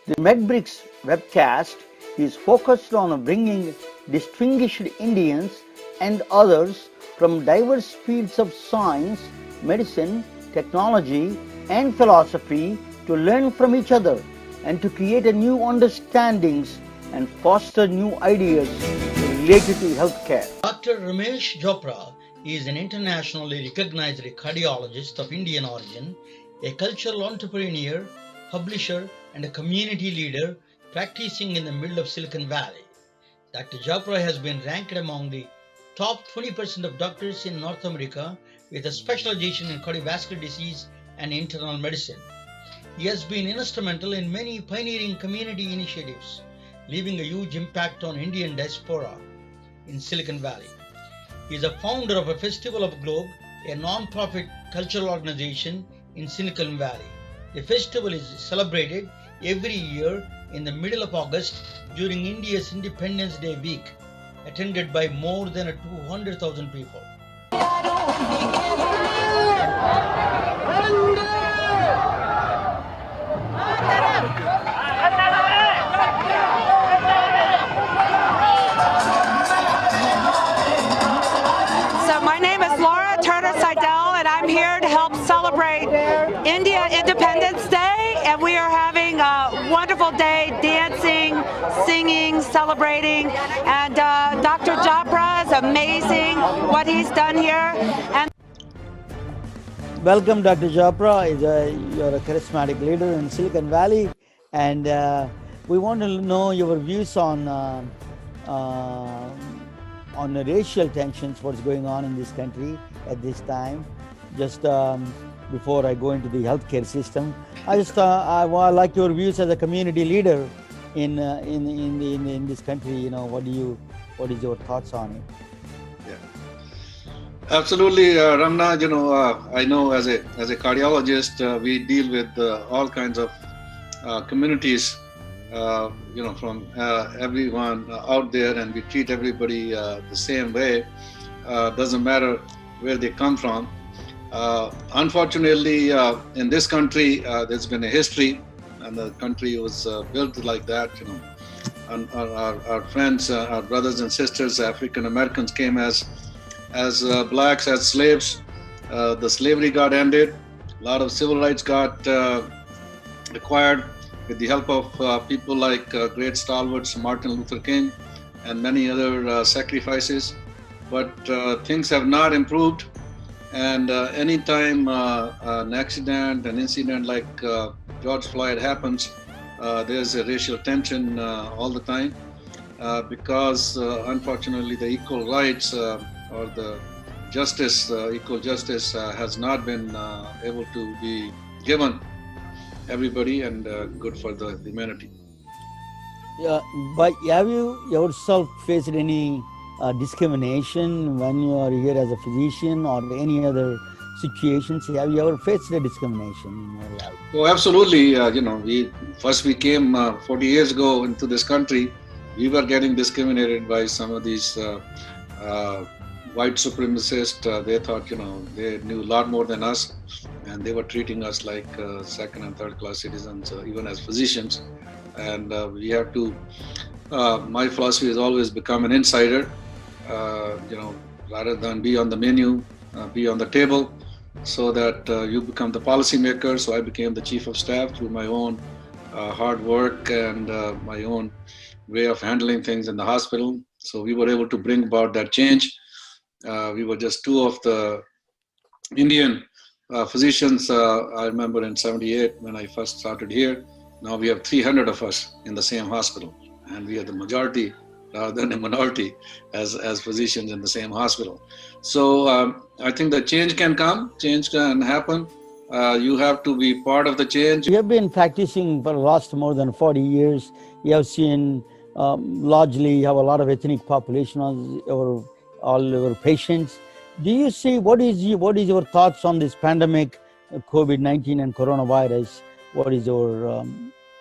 The MedBricks webcast is focused on bringing distinguished Indians and others from diverse fields of science, medicine, technology, and philosophy to learn from each other and to create a new understandings and foster new ideas related to healthcare. Dr. Ramesh Chopra is an internationally recognized cardiologist of Indian origin, a cultural entrepreneur, publisher, and a community leader practicing in the middle of Silicon Valley. Dr. Chopra has been ranked among the top 20% of doctors in North America with a specialization in cardiovascular disease and internal medicine. He has been instrumental in many pioneering community initiatives, leaving a huge impact on Indian diaspora in Silicon Valley. He is a founder of a Festival of Globe, a non-profit cultural organization in Silicon Valley. The festival is celebrated every year in the middle of August during India's Independence Day week, attended by more than 200,000 people. My name is Laura Turner Seidel, and I'm here to help celebrate India Independence Day, and we are having a wonderful day dancing, singing, celebrating, and Dr. Chopra is amazing what he's done here. And Welcome, Dr. Chopra. You're a charismatic leader in Silicon Valley, and we want to know your views on the racial tensions, what's going on in this country at this time. Just before I go into the healthcare system, I like your views as a community leader in this country. You know, what is your thoughts on it? Yeah, absolutely, Ramna. You know, I know as a cardiologist, we deal with all kinds of communities. From everyone out there, and we treat everybody the same way. Doesn't matter where they come from. Unfortunately, in this country, there's been a history, and the country was built like that. You know, and our friends, our brothers and sisters, African Americans came as blacks, as slaves. The slavery got ended. A lot of civil rights got acquired, with the help of people like great stalwarts Martin Luther King and many other sacrifices. But things have not improved. And anytime an accident, an incident like George Floyd happens, there's a racial tension all the time because unfortunately the equal rights or the justice, equal justice has not been able to be given everybody, and good for the humanity. Yeah, but have you yourself faced any discrimination when you are here as a physician or any other situations? Have you ever faced a discrimination in your life? Oh, absolutely. We came 40 years ago into this country. We were getting discriminated by some of these white supremacists. They thought, they knew a lot more than us, and they were treating us like second and third class citizens, even as physicians. And we have to, my philosophy has always become an insider, rather than be on the menu, be on the table, so that you become the policymaker. So I became the chief of staff through my own hard work and my own way of handling things in the hospital. So we were able to bring about that change. We were just two of the Indian physicians. I remember in '78 when I first started here. Now we have 300 of us in the same hospital, and we are the majority rather than a minority as physicians in the same hospital. So I think that change can come, change can happen. You have to be part of the change. You have been practicing for the last more than 40 years. You have seen largely you have a lot of ethnic population all your patients. Do you see what is your thoughts on this pandemic, COVID-19 and coronavirus? What is your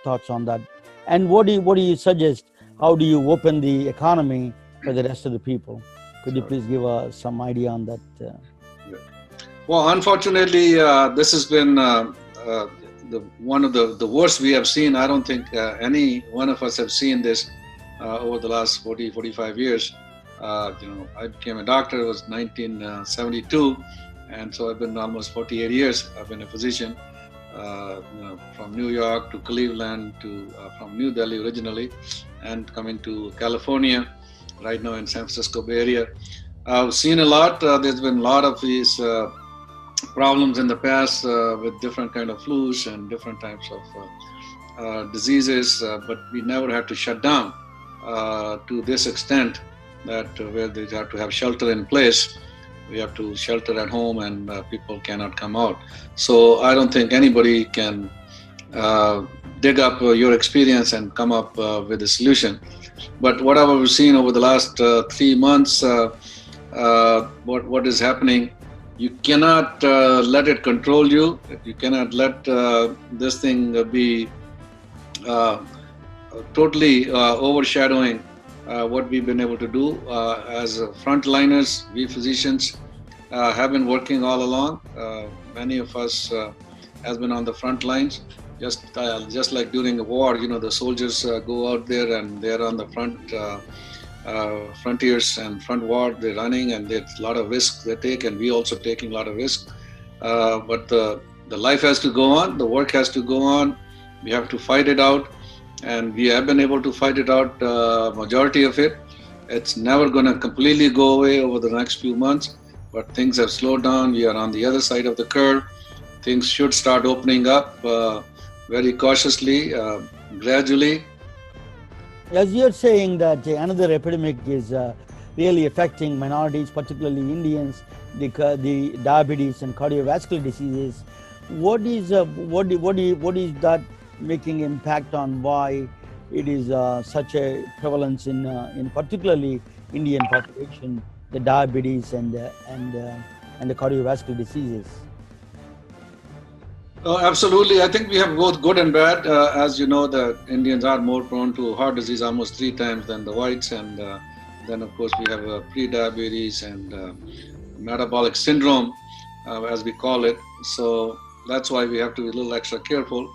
thoughts on that? And what do you suggest? How do you open the economy for the rest of the people? Could you please give us some idea on that? Well, unfortunately, this has been one of the worst we have seen. I don't think any one of us have seen this over the last 45 years. I became a doctor. It was 1972, and so I've been almost 48 years. I've been a physician, from New York to Cleveland to from New Delhi originally, and coming to California, right now in San Francisco Bay Area. I've seen a lot. There's been a lot of these problems in the past with different kind of flus and different types of diseases, but we never had to shut down to this extent that where they have to have shelter in place. We have to shelter at home and people cannot come out. So I don't think anybody can dig up your experience and come up with a solution. But what I've seen over the last 3 months, what is happening, you cannot let it control you. You cannot let this thing be totally overshadowing what we've been able to do. As frontliners, we physicians have been working all along. Many of us has been on the front lines. Just like during the war, the soldiers go out there and they're on the frontiers and front ward. They're running and there's a lot of risk they take, and we also taking a lot of risk. But the life has to go on. The work has to go on. We have to fight it out. And we have been able to fight it out, majority of it. It's never going to completely go away over the next few months, but things have slowed down. We are on the other side of the curve. Things should start opening up very cautiously, gradually. As you're saying that another epidemic is really affecting minorities, particularly Indians, the diabetes and cardiovascular diseases. What is that making impact on why it is such a prevalence in particularly Indian population, the diabetes and the cardiovascular diseases? Absolutely. I think we have both good and bad. As you know, the Indians are more prone to heart disease almost 3 times than the whites. And then, of course, we have pre-diabetes and metabolic syndrome, as we call it. So that's why we have to be a little extra careful.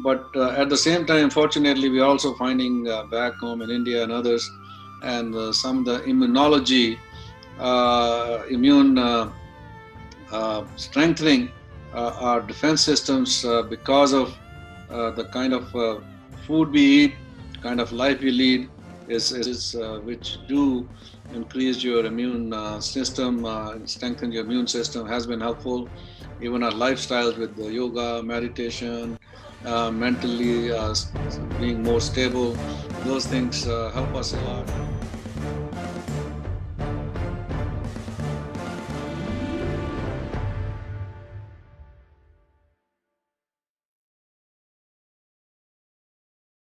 But at the same time, fortunately, we are also finding back home in India and others, and some of the immunology, immune strengthening our defense systems because of the kind of food we eat, kind of life we lead, is which do increase your immune system, strengthen your immune system, has been helpful. Even our lifestyles with the yoga, meditation, mentally being more stable, those things help us a lot.